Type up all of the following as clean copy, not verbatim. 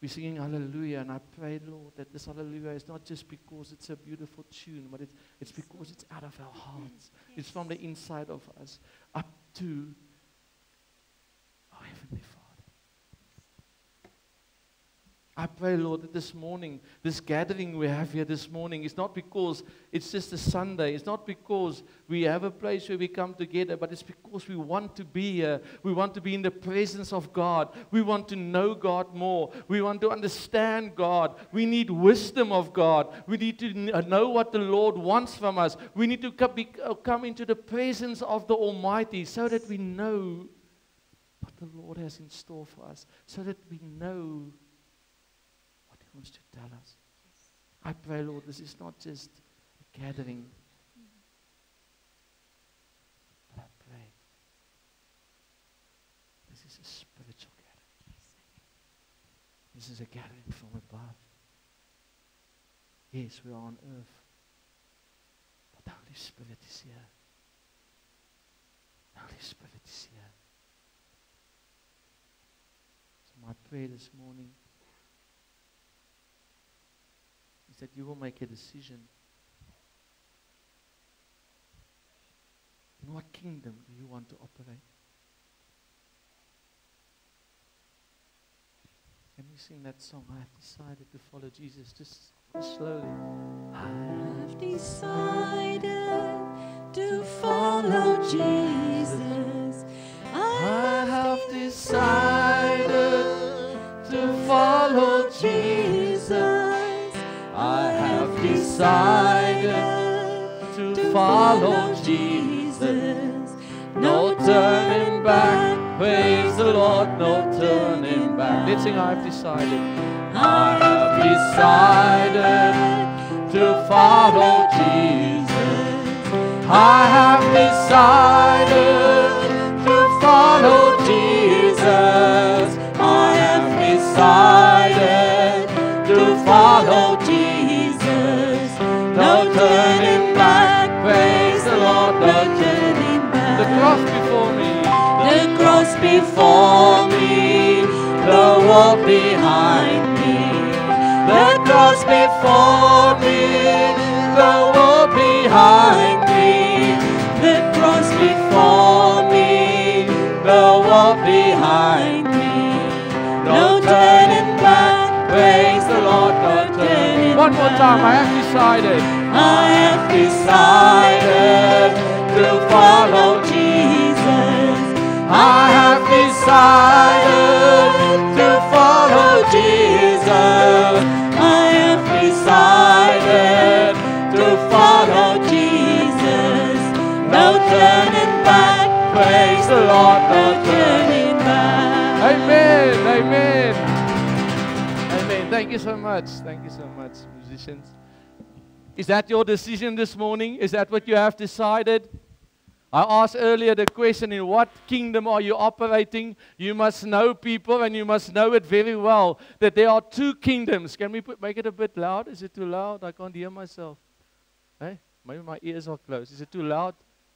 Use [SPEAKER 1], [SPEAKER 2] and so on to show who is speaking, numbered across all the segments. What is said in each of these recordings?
[SPEAKER 1] We're singing hallelujah, and I pray, Lord, that this hallelujah is not just because it's a beautiful tune, but it's because it's out of our hearts. It's from the inside of us up to our Heavenly Father. I pray, Lord, that this morning, this gathering we have here this morning is not because it's just a Sunday. It's not because we have a place where we come together, but it's because we want to be here. We want to be in the presence of God. We want to know God more. We want to understand God. We need wisdom of God. We need to know what the Lord wants from us. We need to come into the presence of the Almighty so that we know what the Lord has in store for us, so that we know wants to tell us. I pray, Lord, this is not just a gathering. But I pray this is a spiritual gathering. This is a gathering from above. Yes, we are on earth, but the Holy Spirit is here. The Holy Spirit is here. So my prayer this morning that you will make a decision. In what kingdom do you want to operate? Can we sing that song? I have decided to follow Jesus. Just slowly.
[SPEAKER 2] I have decided to follow Jesus.
[SPEAKER 1] I have decided to follow Jesus. I have decided to follow Jesus. No turning back. Praise the Lord, no turning back. Let's sing, I have decided. I have decided to follow Jesus. I have decided to follow Jesus. I have decided to follow Jesus. No turning back, praise the Lord, no turning back. The cross before me, the cross before me, the world behind me. The cross before me, the world behind me. The cross before me, the world behind me. No turning back, praise the Lord, no turning back. One more time, I have decided. I have decided to follow Jesus. I have decided to follow Jesus. I have decided to follow Jesus. No turning back, praise the Lord, no turning back. Amen, amen. Amen. Thank you so much. Thank you so much, musicians. Is that your decision this morning? Is that what you have decided? I asked earlier the question, in what kingdom are you operating? You must know, people, and you must know it very well, that there are two kingdoms. Can we make it a bit loud? Is it too loud? I can't hear myself. Hey? Maybe my ears are closed. Is it too loud?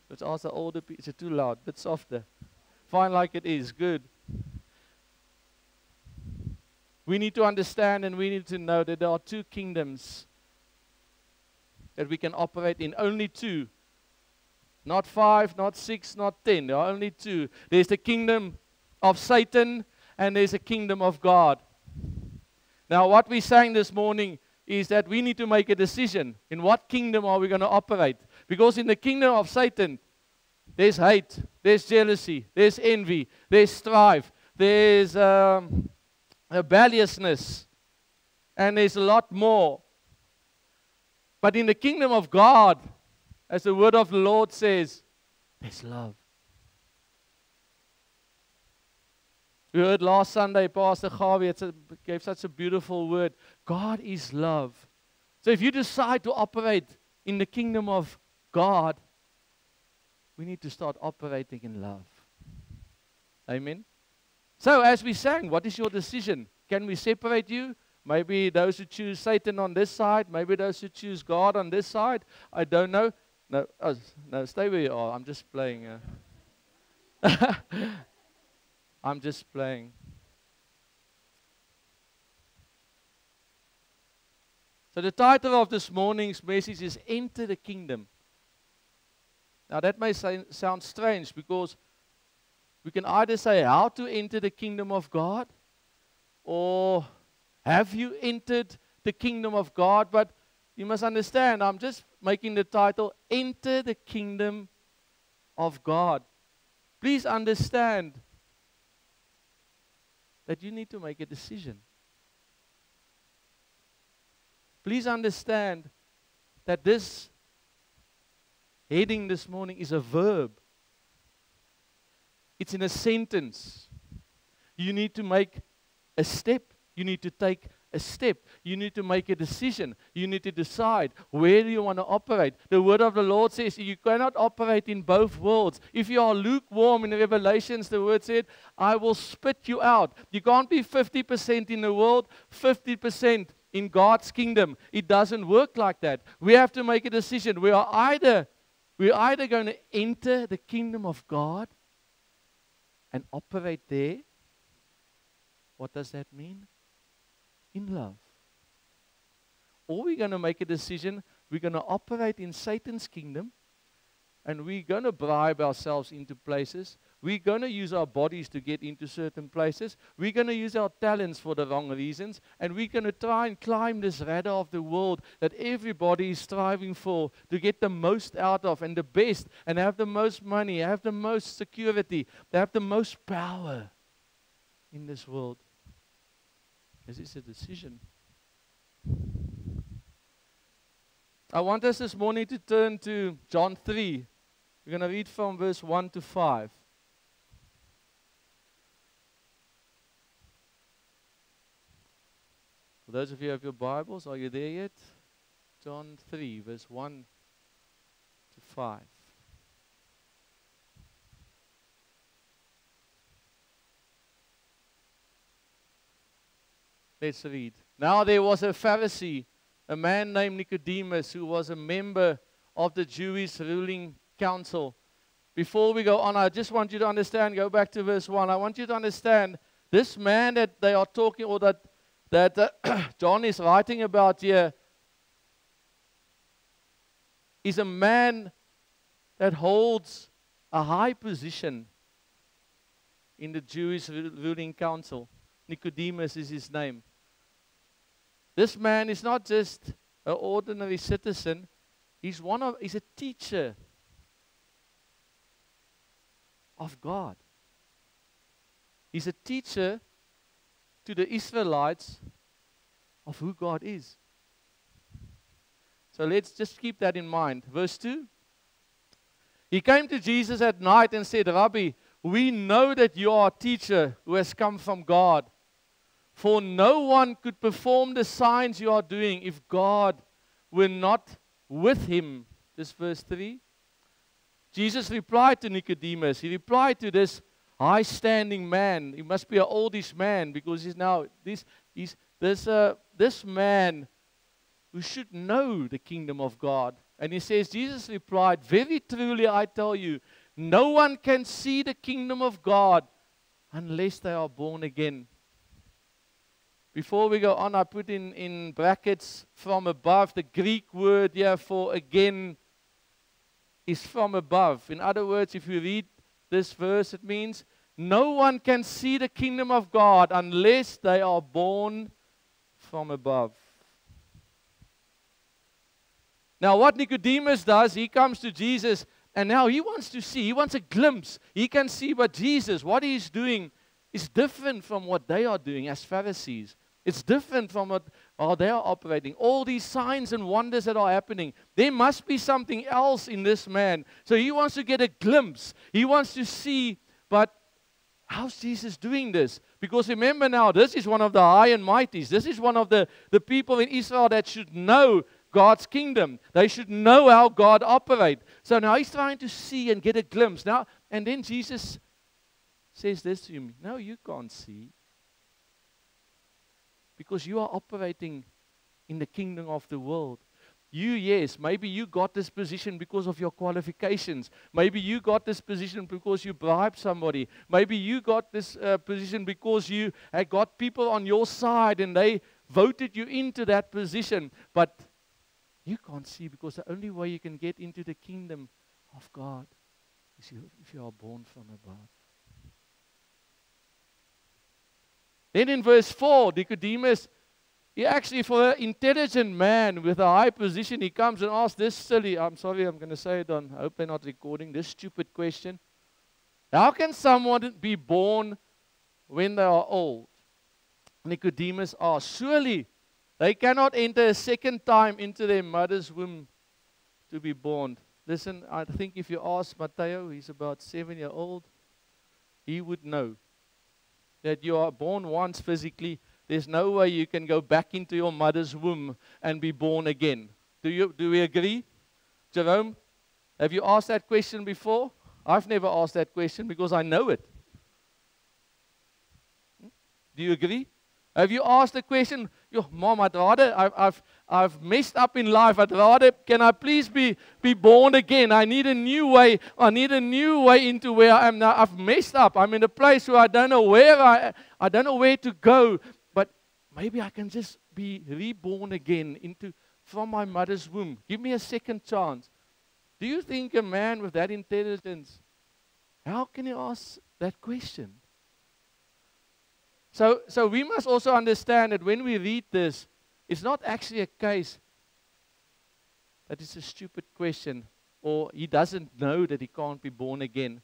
[SPEAKER 1] Let's ask the older people. Is it too loud? A bit softer. Fine like it is. Good. We need to understand and we need to know that there are two kingdoms that we can operate in. Only two. Not 5, not 6, not 10. There are only two. There's the kingdom of Satan and there's a kingdom of God. Now what we're saying this morning is that we need to make a decision. In what kingdom are we going to operate? Because in the kingdom of Satan, there's hate, there's jealousy, there's envy, there's strife, there's rebelliousness, and there's a lot more. But in the kingdom of God, as the word of the Lord says, there's love. We heard last Sunday, Pastor Gawie gave such a beautiful word. God is love. So if you decide to operate in the kingdom of God, we need to start operating in love. Amen? So as we sang, what is your decision? Can we separate you? Maybe those who choose Satan on this side, maybe those who choose God on this side. I don't know. No, no, stay where you are. I'm just playing. I'm just playing.
[SPEAKER 3] So the title of this morning's message is Enter the Kingdom. Now that may sound strange because we can either say how to enter the kingdom of God, or have you entered the kingdom of God? But you must understand, I'm just making the title Enter the Kingdom of God. Please understand that you need to make a decision. Please understand that this heading this morning is a verb. It's in a sentence. You need to make a step. You need to take a step. You need to make a decision. You need to decide where do you want to operate. The word of the Lord says you cannot operate in both worlds. If you are lukewarm in Revelations, the word said, I will spit you out. You can't be 50% in the world, 50% in God's kingdom. It doesn't work like that. We have to make a decision. We're either going to enter the kingdom of God and operate there. What does that mean? In love. Or we're going to make a decision, we're going to operate in Satan's kingdom, and we're going to bribe ourselves into places. We're going to use our bodies to get into certain places. We're going to use our talents for the wrong reasons, and we're going to try and climb this ladder of the world that everybody is striving for, to get the most out of and the best, and have the most money, have the most security, have the most power in this world. This is a decision. I want us this morning to turn to John 3. We're going to read from verse 1 to 5. For those of you who have your Bibles, are you there yet? John 3, verse 1 to 5. Let's read. Now there was a Pharisee, a man named Nicodemus, who was a member of the Jewish ruling council. Before we go on, I just want you to understand, go back to verse 1. I want you to understand, this man that they are talking, or that John is writing about here, is a man that holds a high position in the Jewish ruling council. Nicodemus is his name. This man is not just an ordinary citizen. He's a teacher of God. He's a teacher to the Israelites of who God is. So let's just keep that in mind. Verse 2. He came to Jesus at night and said, Rabbi, we know that you are a teacher who has come from God. For no one could perform the signs you are doing if God were not with him. This verse 3. Jesus replied to Nicodemus. He replied to this high-standing man. He must be an oldish man because he's now this man who should know the kingdom of God. And he says, Jesus replied, very truly I tell you, no one can see the kingdom of God unless they are born again. Before we go on, I put in brackets from above. The Greek word here for again is from above. In other words, if you read this verse, it means no one can see the kingdom of God unless they are born from above. Now what Nicodemus does, he comes to Jesus and now he wants to see, he wants a glimpse. He can see what Jesus, what he's doing is different from what they are doing as Pharisees. It's different from how they are operating. All these signs and wonders that are happening. There must be something else in this man. So he wants to get a glimpse. He wants to see, but how's Jesus doing this? Because remember now, this is one of the high and mighties. This is one of the people in Israel that should know God's kingdom. They should know how God operates. So now he's trying to see and get a glimpse. Now, and then Jesus says this to him. No, you can't see. Because you are operating in the kingdom of the world. Yes, maybe you got this position because of your qualifications. Maybe you got this position because you bribed somebody. Maybe you got this position because you had got people on your side and they voted you into that position, but you can't see, because the only way you can get into the kingdom of God is if you are born from above. Then in verse 4, Nicodemus, he actually, for an intelligent man with a high position, he comes and asks this silly, I'm sorry, I'm going to say it on, I hope they're not recording, this stupid question. How can someone be born when they are old? Nicodemus asked, surely they cannot enter a second time into their mother's womb to be born. Listen, I think if you ask Matteo, he's about 7 years old, he would know that you are born once physically. There's no way you can go back into your mother's womb and be born again. Do we agree? Jerome, have you asked that question before? I've never asked that question because I know it. Do you agree? Have you asked the question, yo, Mom, I've messed up in life. I'd rather, can I please be born again? I need a new way. I need a new way into where I am now. I've messed up. I'm in a place where I don't know where I don't know where to go. But maybe I can just be reborn again from my mother's womb. Give me a second chance. Do you think a man with that intelligence, how can he ask that question? So we must also understand that when we read this, it's not actually a case that it's a stupid question or he doesn't know that he can't be born again.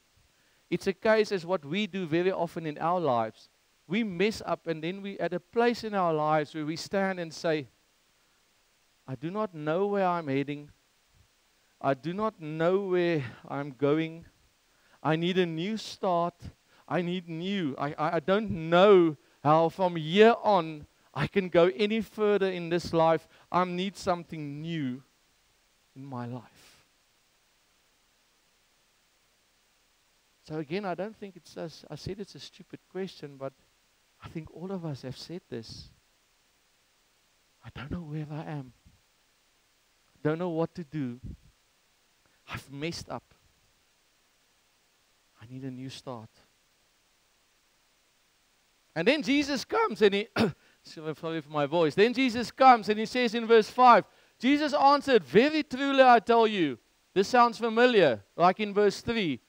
[SPEAKER 3] It's a case as what we do very often in our lives. We mess up and then we at a place in our lives where we stand and say, I do not know where I'm heading. I do not know where I'm going. I need a new start. I need new. I don't know how from here on I can go any further in this life. I need something new in my life. So again, I don't think it's us. I said it's a stupid question, but I think all of us have said this. I don't know where I am. I don't know what to do. I've messed up. I need a new start. And then Jesus comes and he, sorry for my voice. Then Jesus comes and he says in verse 5, Jesus answered, very truly I tell you. This sounds familiar, like in verse 3.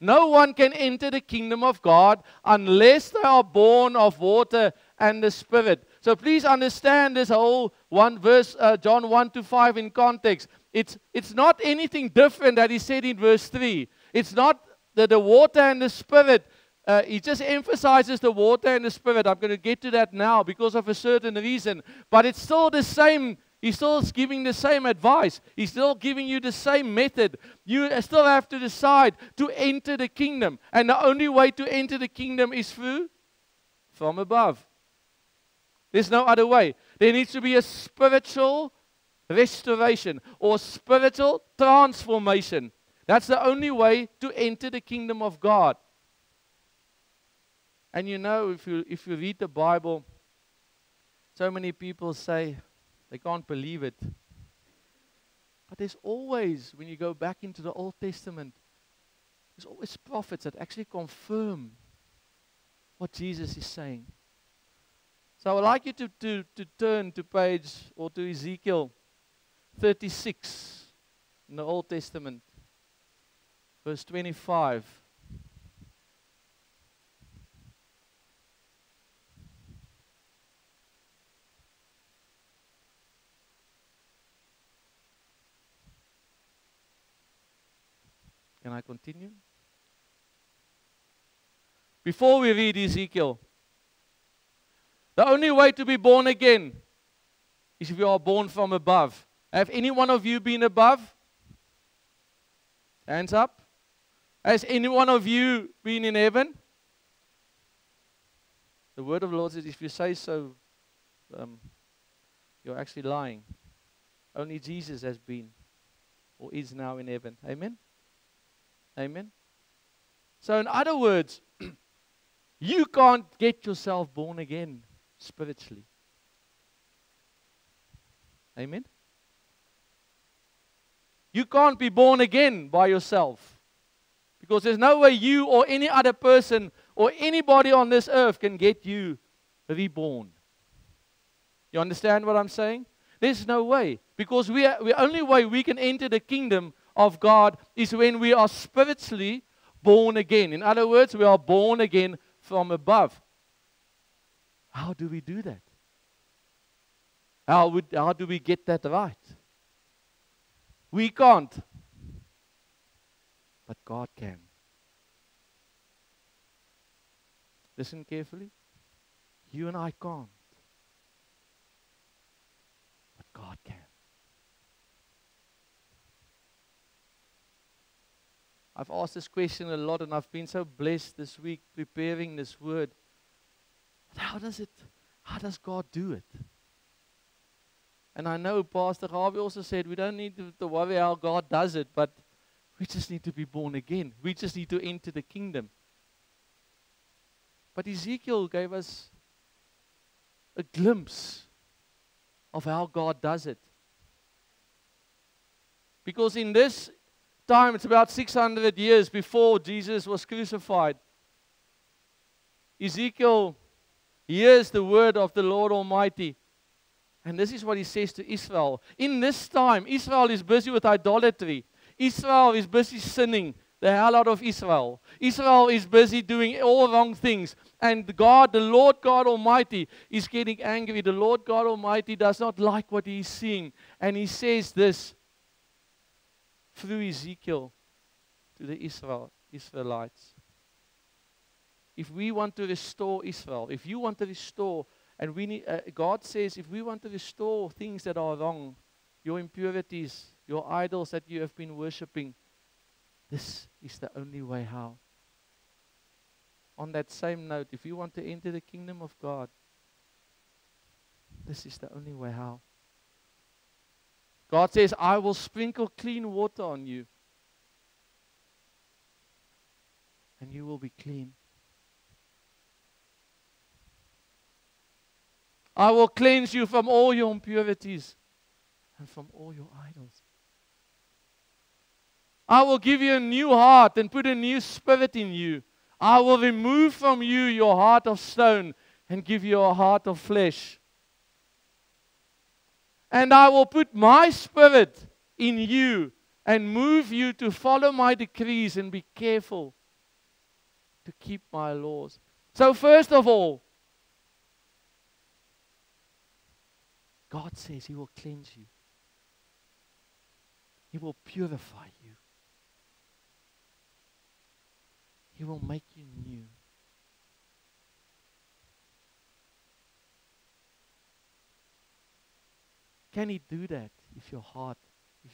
[SPEAKER 3] No one can enter the kingdom of God unless they are born of water and the Spirit. So please understand this whole one verse, John 1-5 in context. It's not anything different that he said in verse 3. It's not the water and the Spirit. He just emphasizes the water and the Spirit. I'm going to get to that now because of a certain reason. But it's still the same. He's still giving the same advice. He's still giving you the same method. You still have to decide to enter the kingdom. And the only way to enter the kingdom is from above. There's no other way. There needs to be a spiritual restoration or spiritual transformation. That's the only way to enter the kingdom of God. And you know, if you read the Bible, so many people say they can't believe it. But there's always, when you go back into the Old Testament, there's always prophets that actually confirm what Jesus is saying. So I would like you to turn to page or to Ezekiel 36 in the Old Testament, verse 25. Can I continue? Before we read Ezekiel, the only way to be born again is if you are born from above. Have any one of you been above? Hands up. Has any one of you been in heaven? The word of the Lord says, if you say so, you're actually lying. Only Jesus has been or is now in heaven. Amen? Amen? So in other words, you can't get yourself born again spiritually. Amen? You can't be born again by yourself. Because there's no way you or any other person or anybody on this earth can get you reborn. You understand what I'm saying? There's no way. Because the only way we can enter the kingdom of God is when we are spiritually born again. In other words, we are born again from above. How do we do that? How do we get that right? We can't. But God can. Listen carefully. You and I can't. But God can. I've asked this question a lot, and I've been so blessed this week preparing this word. But how does God do it? And I know Pastor Harvey also said we don't need to worry how God does it, but we just need to be born again. We just need to enter the kingdom. But Ezekiel gave us a glimpse of how God does it. Because in this time, it's about 600 years before Jesus was crucified, Ezekiel hears the word of the Lord Almighty. And this is what he says to Israel. In this time, Israel is busy with idolatry. Israel is busy sinning the hell out of Israel. Israel is busy doing all wrong things. And God, the Lord God Almighty, is getting angry. The Lord God Almighty does not like what he's seeing. And he says this through Ezekiel to the Israelites. If we want to restore Israel, if you want to restore, and we need, God says, if we want to restore things that are wrong, your impurities, your idols that you have been worshipping, this is the only way how. On that same note, if you want to enter the kingdom of God, this is the only way how. God says, I will sprinkle clean water on you, and you will be clean. I will cleanse you from all your impurities and from all your idols. I will give you a new heart and put a new spirit in you. I will remove from you your heart of stone and give you a heart of flesh. And I will put my spirit in you and move you to follow my decrees and be careful to keep my laws. So first of all, God says He will cleanse you. He will purify you. He will make you new. Can He do that if you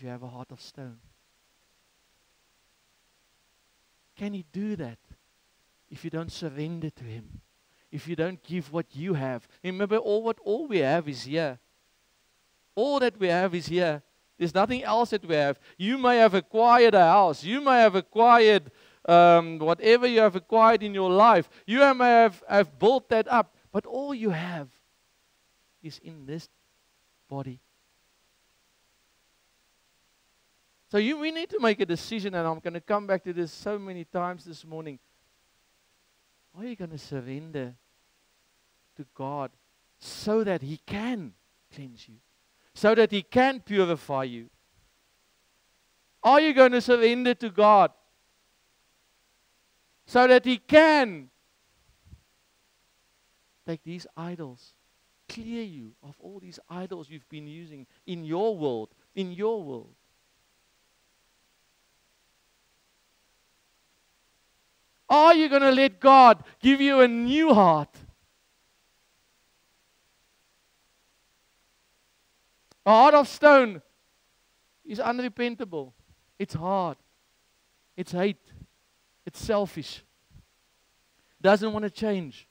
[SPEAKER 3] have a heart of stone? Can He do that if you don't surrender to Him? If you don't give what you have? Remember, all we have is here. All that we have is here. There's nothing else that we have. You may have acquired a house. You may have acquired whatever you have acquired in your life. You may have built that up. But all you have is in this body. So we need to make a decision, and I'm going to come back to this so many times this morning. Are you going to surrender to God so that He can cleanse you? So that He can purify you? Are you going to surrender to God so that He can take these idols, clear you of all these idols you've been using in your world, Are you going to let God give you a new heart? A heart of stone is unrepentable. It's hard. It's hate. It's selfish. Doesn't want to change.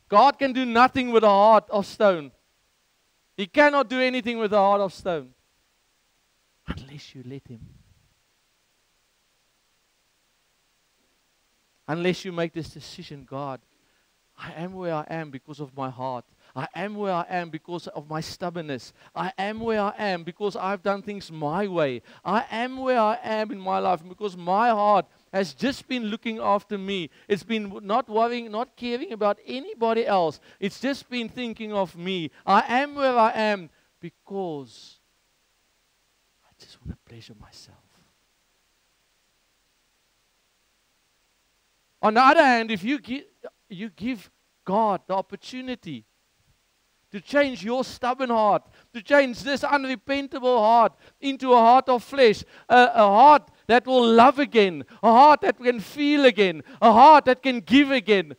[SPEAKER 3] God can do nothing with a heart of stone. He cannot do anything with a heart of stone unless you let Him. Unless you make this decision, God, I am where I am because of my heart. I am where I am because of my stubbornness. I am where I am because I've done things my way. I am where I am in my life because my heart has just been looking after me. It's been not worrying, not caring about anybody else. It's just been thinking of me. I am where I am because I just want to pleasure myself. On the other hand, if you give God the opportunity to change your stubborn heart, to change this unrepentable heart into a heart of flesh, a heart that will love again, a heart that can feel again, a heart that can give again,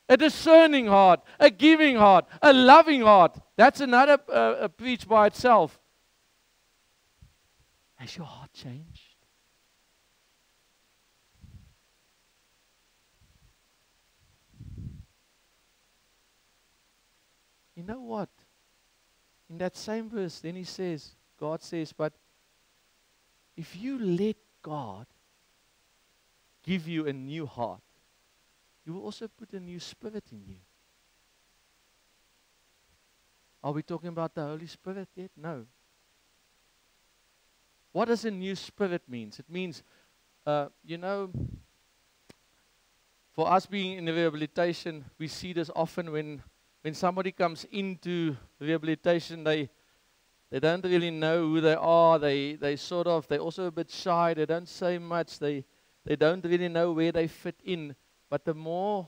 [SPEAKER 3] a discerning heart, a giving heart, a loving heart. That's another preach by itself. Has your heart changed? You know what? In that same verse, then he says, God says, but if you let God give you a new heart, He will also put a new spirit in you. Are we talking about the Holy Spirit yet? No. What does a new spirit mean? It means, for us being in rehabilitation, we see this often when somebody comes into rehabilitation, they don't really know who they are. They're also a bit shy. They don't say much. They don't really know where they fit in. But the more,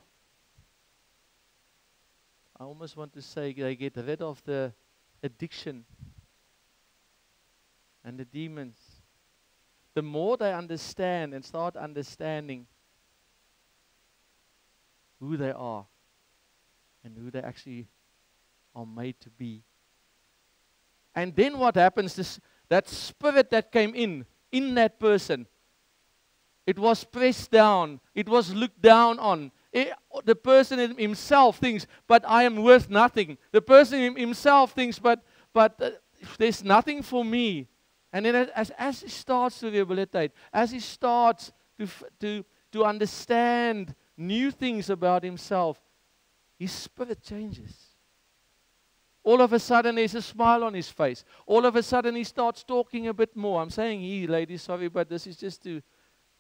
[SPEAKER 3] I almost want to say, they get rid of the addiction and the demons, the more they understand and start understanding who they are and who they actually are made to be. And then what happens, that spirit that came in that person, it was pressed down, it was looked down on. The person himself thinks, but I am worth nothing. The person himself thinks, but there's nothing for me. And then as he starts to rehabilitate, as he starts to understand new things about himself, his spirit changes. All of a sudden, there's a smile on his face. All of a sudden, he starts talking a bit more. I'm saying he, ladies, sorry, but this is just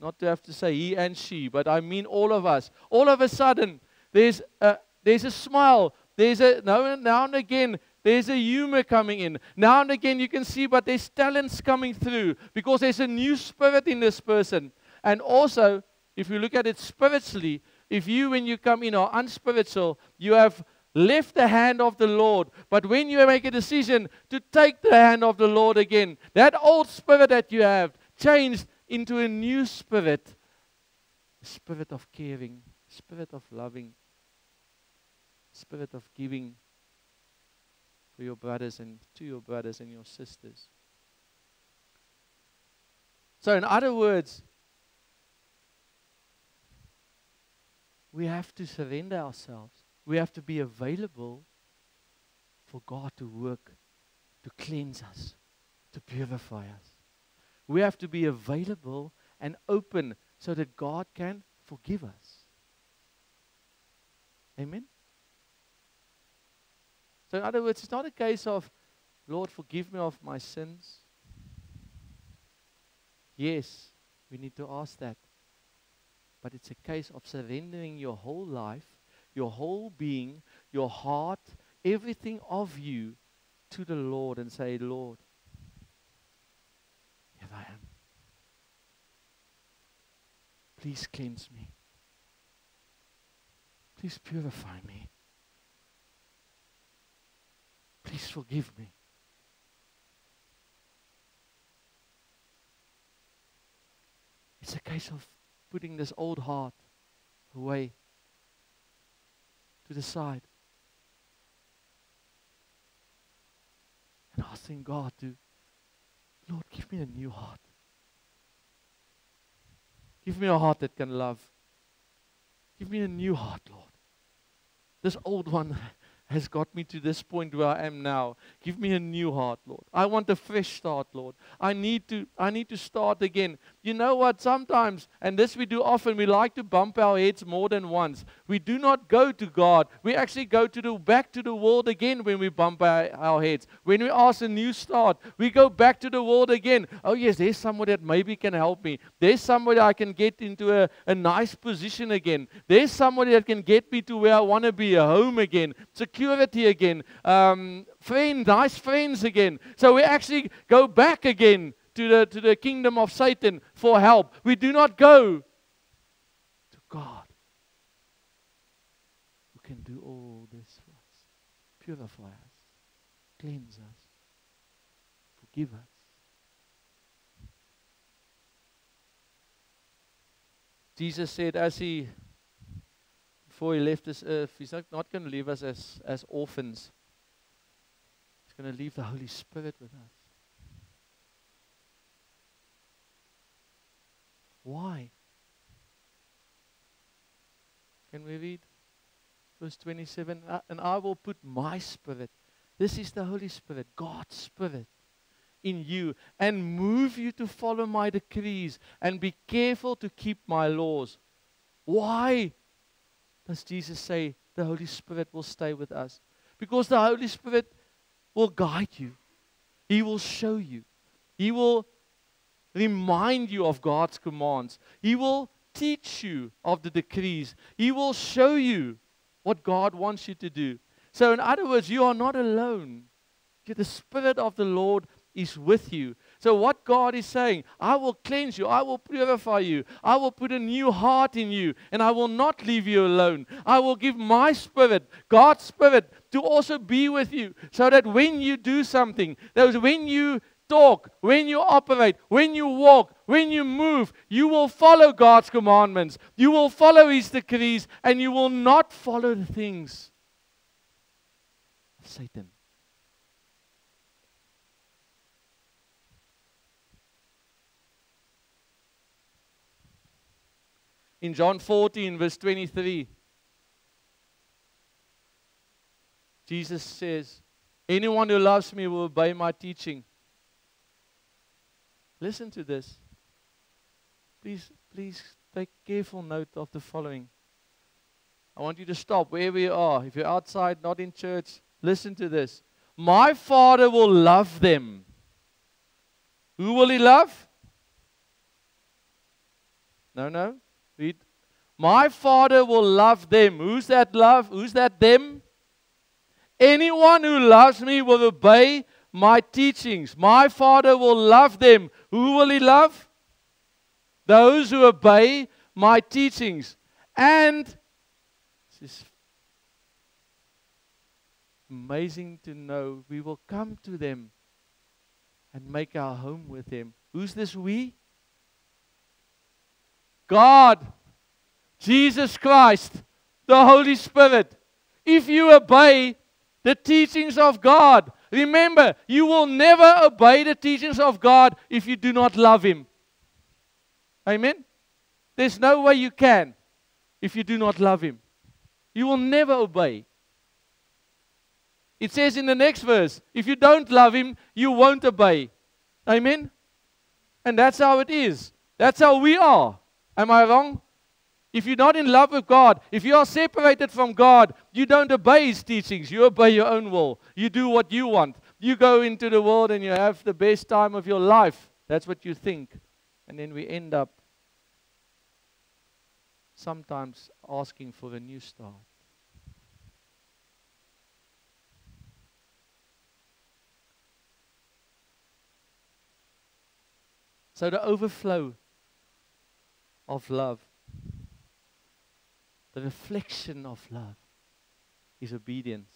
[SPEAKER 3] not to have to say he and she, but I mean all of us. All of a sudden, there's a smile. Now and again, there's a humor coming in. Now and again, you can see, but there's talents coming through because there's a new spirit in this person. And also, if you look at it spiritually, if you, when you come in, are unspiritual, you have left the hand of the Lord. But when you make a decision to take the hand of the Lord again, that old spirit that you have changed into a new spirit, a spirit of caring, spirit of loving, spirit of giving for your brothers and to your brothers and your sisters. So in other words, we have to surrender ourselves. We have to be available for God to work, to cleanse us, to purify us. We have to be available and open so that God can forgive us. Amen? So in other words, it's not a case of, Lord, forgive me of my sins. Yes, we need to ask that. But it's a case of surrendering your whole life, your whole being, your heart, everything of you to the Lord and say, Lord, here I am. Please cleanse me. Please purify me. Please forgive me. It's a case of putting this old heart away to the side and asking God to, Lord, give me a new heart. Give me a heart that can love. Give me a new heart, Lord. This old one has got me to this point where I am now. Give me a new heart, Lord. I want a fresh start, Lord. I need to start again. You know what? Sometimes, and this we do often, we like to bump our heads more than once. We do not go to God. We actually go back to the world again when we bump our heads. When we ask a new start, we go back to the world again. Oh yes, there's somebody that maybe can help me. There's somebody I can get into a nice position again. There's somebody that can get me to where I want to be, a home again, security again, nice friends again. So we actually go back again to the kingdom of Satan for help. We do not go to God, who can do all this for us, purify us, cleanse us, forgive us. Jesus said before he left this earth, he's not going to leave us as orphans. He's going to leave the Holy Spirit with us. Why? Can we read verse 27? And I will put my Spirit, this is the Holy Spirit, God's Spirit, in you, and move you to follow my decrees and be careful to keep my laws. Why does Jesus say the Holy Spirit will stay with us? Because the Holy Spirit will guide you. He will show you. He will remind you of God's commands. He will teach you of the decrees. He will show you what God wants you to do. So in other words, you are not alone. The Spirit of the Lord is with you. So what God is saying, I will cleanse you, I will purify you, I will put a new heart in you, and I will not leave you alone. I will give my Spirit, God's Spirit, to also be with you, so that when you do something, that when you talk, when you operate, when you walk, when you move, you will follow God's commandments. You will follow His decrees, and you will not follow the things of Satan. In John 14, verse 23, Jesus says, anyone who loves me will obey my teaching. Listen to this. Please take careful note of the following. I want you to stop wherever you are. If you're outside, not in church, listen to this. My Father will love them. Who will He love? No. Read. My Father will love them. Who's that love? Who's that them? Anyone who loves me will obey my teachings. My Father will love them. Who will He love? Those who obey my teachings. And this is amazing to know, we will come to them and make our home with them. Who's this we? God, Jesus Christ, the Holy Spirit. If you obey the teachings of God, remember, you will never obey the teachings of God if you do not love Him. Amen? There's no way you can if you do not love Him. You will never obey. It says in the next verse, if you don't love Him, you won't obey. Amen? And that's how it is. That's how we are. Am I wrong? If you're not in love with God, if you are separated from God, you don't obey His teachings. You obey your own will. You do what you want. You go into the world and you have the best time of your life. That's what you think. And then we end up sometimes asking for a new start. So the overflow of love, the reflection of love, is obedience.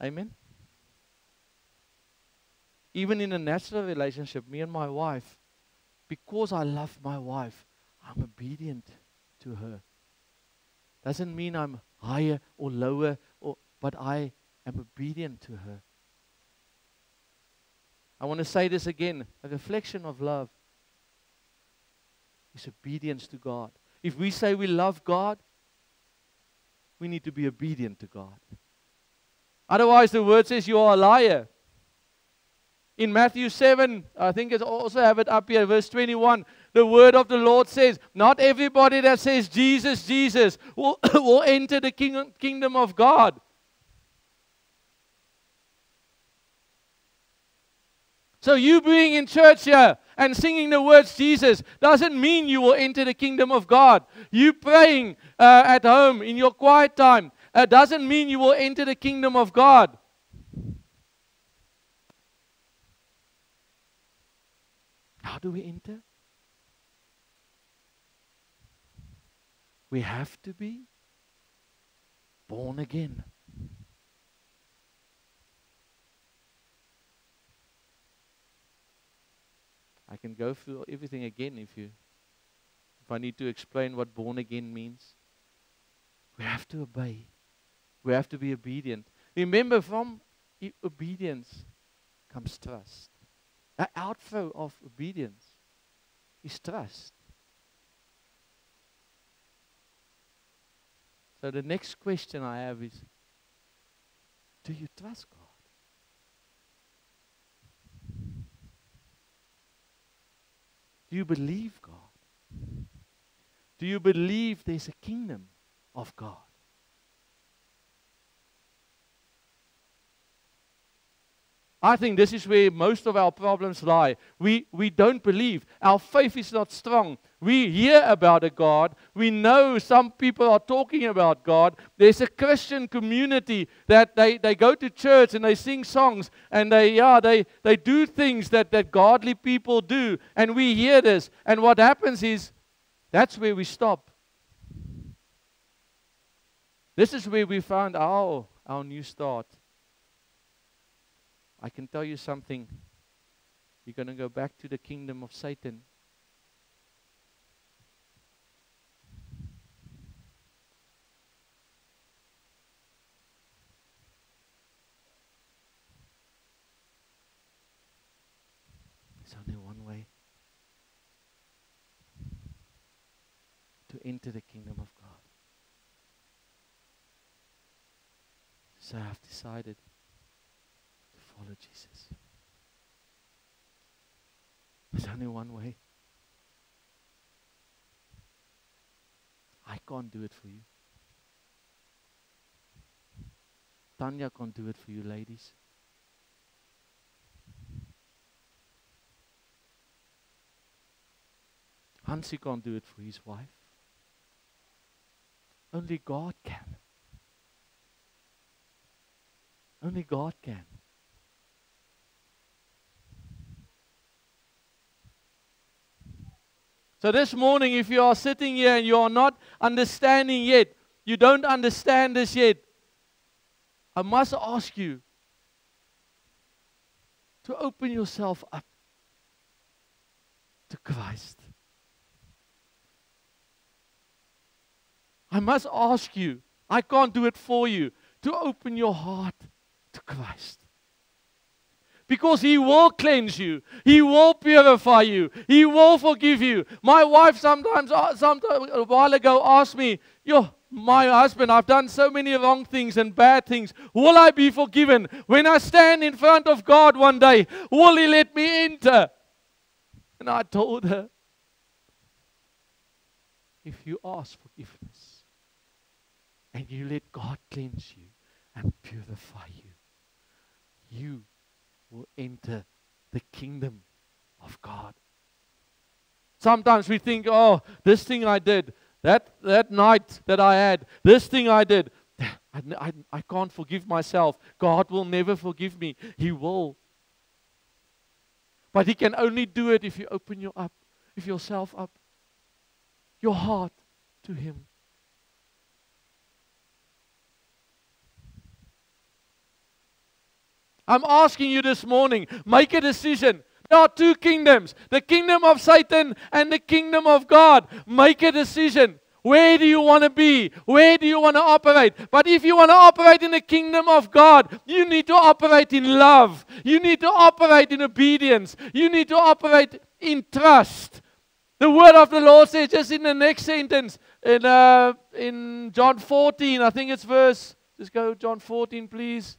[SPEAKER 3] Amen? Even in a natural relationship, me and my wife, because I love my wife, I'm obedient to her. Doesn't mean I'm higher or lower, but I am obedient to her. I want to say this again. A reflection of love is obedience to God. If we say we love God, we need to be obedient to God. Otherwise, the word says you are a liar. In Matthew 7, I think I also have it up here, verse 21, the word of the Lord says, not everybody that says Jesus, Jesus will, will enter the kingdom of God. So you being in church here and singing the words Jesus doesn't mean you will enter the kingdom of God. You praying at home in your quiet time doesn't mean you will enter the kingdom of God. How do we enter? We have to be born again. I can go through everything again if I need to explain what born again means. We have to obey. We have to be obedient. Remember, from obedience comes trust. An outflow of obedience is trust. So the next question I have is, do you trust God? Do you believe God? Do you believe there's a kingdom of God? I think this is where most of our problems lie. We don't believe. Our faith is not strong. We hear about a God. We know some people are talking about God. There's a Christian community that they go to church and they sing songs and they do things that godly people do. And we hear this. And what happens is, that's where we stop. This is where we found our new start. I can tell you something. You're going to go back to the kingdom of Satan. There's only one way to enter the kingdom of God. So I've decided follow Jesus. There's only one way. I can't do it for you. Tanya can't do it for you, ladies. Hansi can't do it for his wife. Only God can. Only God can. So this morning, if you are sitting here and you are not understanding yet, you don't understand this yet, I must ask you to open yourself up to Christ. I must ask you, I can't do it for you, to open your heart to Christ. Because He will cleanse you. He will purify you. He will forgive you. My wife sometimes a while ago asked me, my husband, I've done so many wrong things and bad things. Will I be forgiven? When I stand in front of God one day, will He let me enter? And I told her, if you ask forgiveness and you let God cleanse you and purify you, you will enter the kingdom of God. Sometimes we think, oh, this thing I did, that night that I had, this thing I did, I can't forgive myself. God will never forgive me. He will. But He can only do it if you open yourself up, your heart to Him. I'm asking you this morning, make a decision. There are two kingdoms, the kingdom of Satan and the kingdom of God. Make a decision. Where do you want to be? Where do you want to operate? But if you want to operate in the kingdom of God, you need to operate in love. You need to operate in obedience. You need to operate in trust. The word of the Lord says, just in the next sentence, in John 14, I think it's just go John 14, please.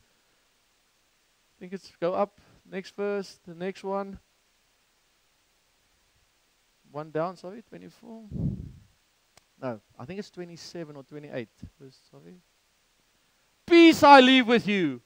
[SPEAKER 3] I think it's go up Next verse. The next one. One down, sorry, 24. No, I think it's 27 or 28. Sorry. Peace I leave with you.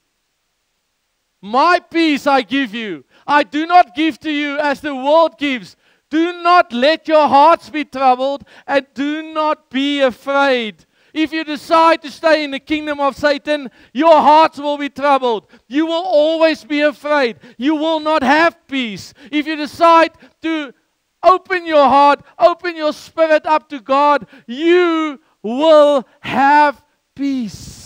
[SPEAKER 3] My peace I give you. I do not give to you as the world gives. Do not let your hearts be troubled and do not be afraid. If you decide to stay in the kingdom of Satan, your hearts will be troubled. You will always be afraid. You will not have peace. If you decide to open your heart, open your spirit up to God, you will have peace.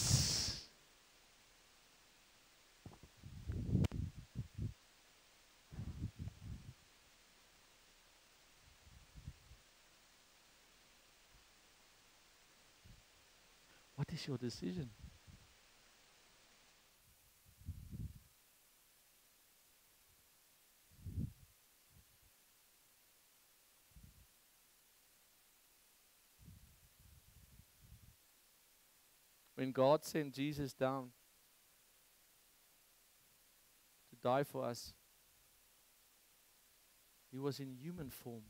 [SPEAKER 3] What is your decision? When God sent Jesus down to die for us, He was in human form.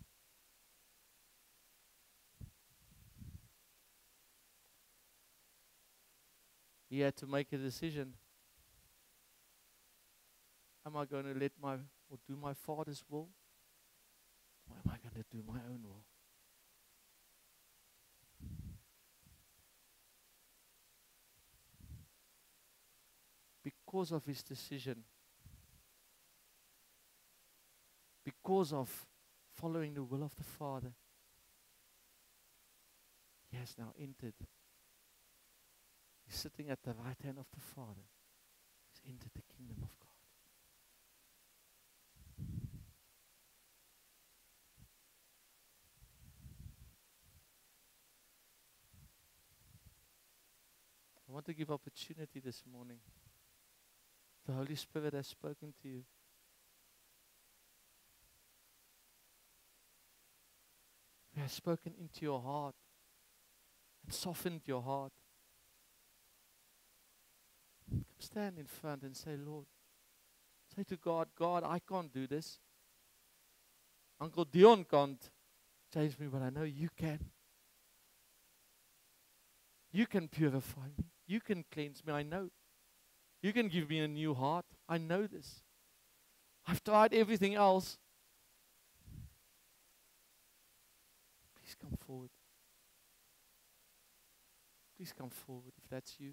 [SPEAKER 3] He had to make a decision. Am I going to let or do my Father's will? Or am I going to do my own will? Because of his decision, because of following the will of the Father, he has now entered. He's sitting at the right hand of the Father. He's entered the kingdom of God. I want to give opportunity this morning. The Holy Spirit has spoken to you. He has spoken into your heart and softened your heart. Stand in front and say, Lord, say to God, God, I can't do this. Uncle Dion can't change me, but I know you can. You can purify me. You can cleanse me. I know. You can give me a new heart. I know this. I've tried everything else. Please come forward. Please come forward if that's you.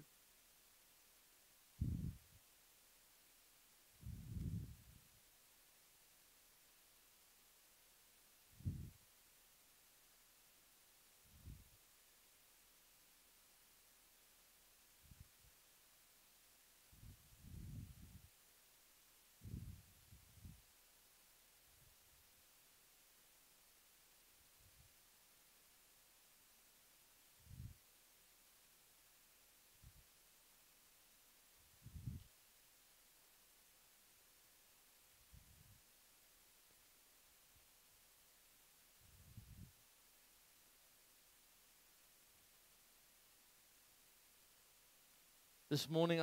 [SPEAKER 3] This morning,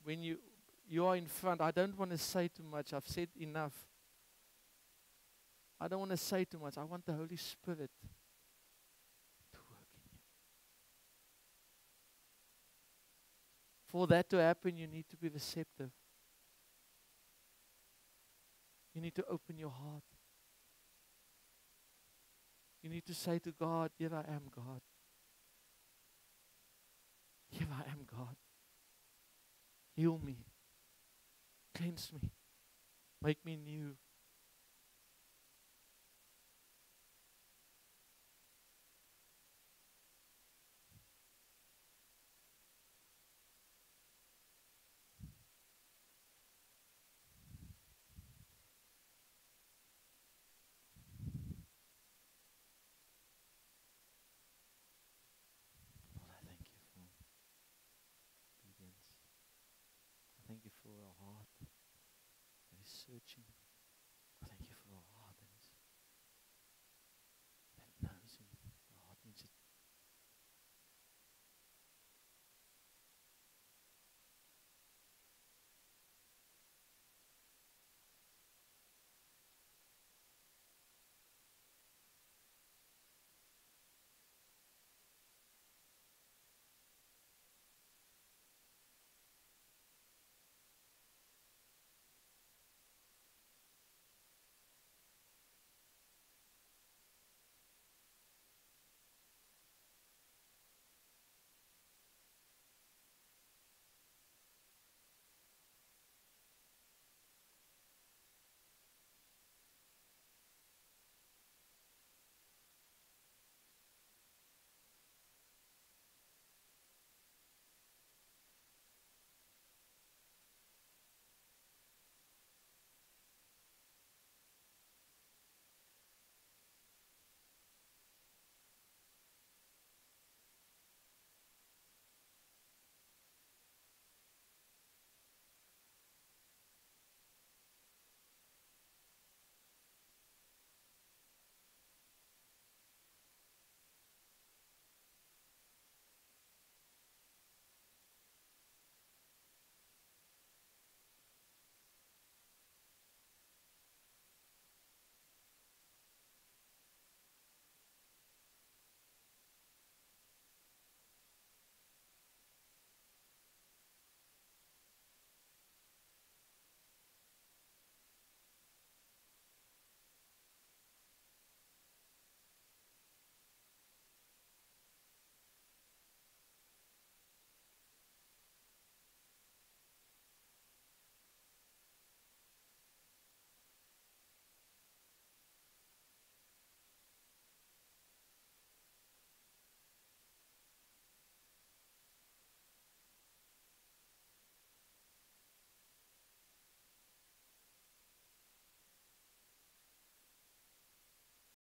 [SPEAKER 3] when you are in front, I don't want to say too much. I've said enough. I don't want to say too much. I want the Holy Spirit to work in you. For that to happen, you need to be receptive. You need to open your heart. You need to say to God, here I am, God. Here I am, God. Heal me. Cleanse me. Make me new. Lord, I thank you for obedience. I thank you for a heart that is searching.